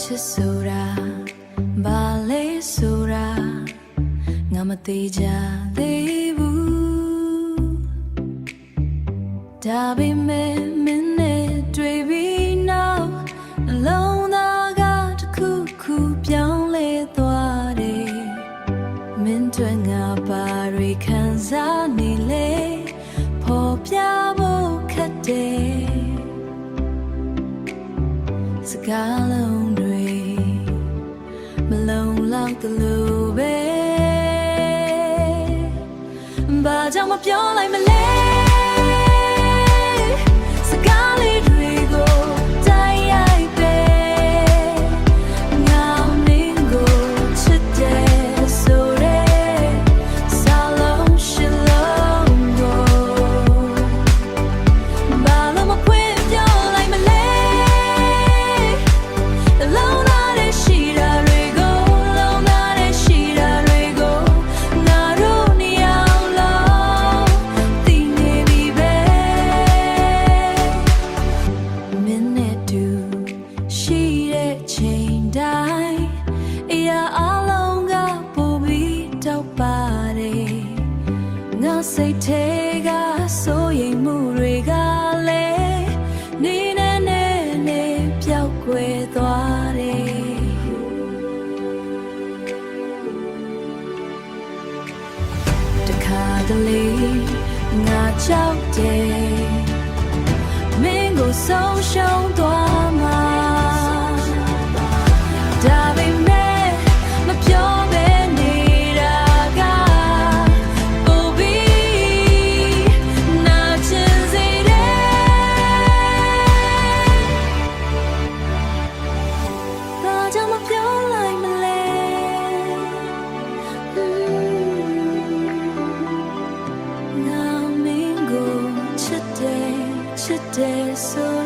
ချစ်ဆိုတာဘာလဲဆိုတာငါမသိကြသေးဘူးဒါပေမဲ့မင်းနဲ့တွေ့ပြီးနောက်နှလုံးသားကတစ်ခုခုပြောင်းလဲသွားတယ်မင်းတို့ငါပါရီခံစားနေလေဖော်ပြဖို့ခက်တယ်စကားလုံးတွေမလုံလောက်သလိုပဲဘာကြောင့်မပြောလိုက်မလဲစကားလေးတွေကိုတိုက်ရိုက်ပဲငါမင်းကိုချစ်တယ်ဆိုတဲ့စာလုံးရှိလုံးကိုဘာလို့မဖွင့်ပြောလိုက်မလဲလုံးလာတဲ့ရှိတာတွေကိုလုံးလာတဲ့ရှိတာတွေကိုငါတို့နှစ်ယောက်လုံးသိနေပြီပဲမင်းနဲ့တူရှိတဲ့ချိန်တိုင်းအရာအလုံးကပိုပြီးတောက်ပါတယ်ငါစိတ်ထဲကစိုးရိမ်မှုတွေကလည်းနေနေပျောက်ကွယ်သွားတယ်တခါတလေငါကြောက်တယ်မင်းကိုဆုံးရှုံးသွားမှာဒါပေမဲ့မပြောဘဲနေတာကပိုပြီးနာကျင်စေတယ်ဘာကြောင့်မပြောလိုက်မလဲငါမင်းကိုချစ်တယ်ဆို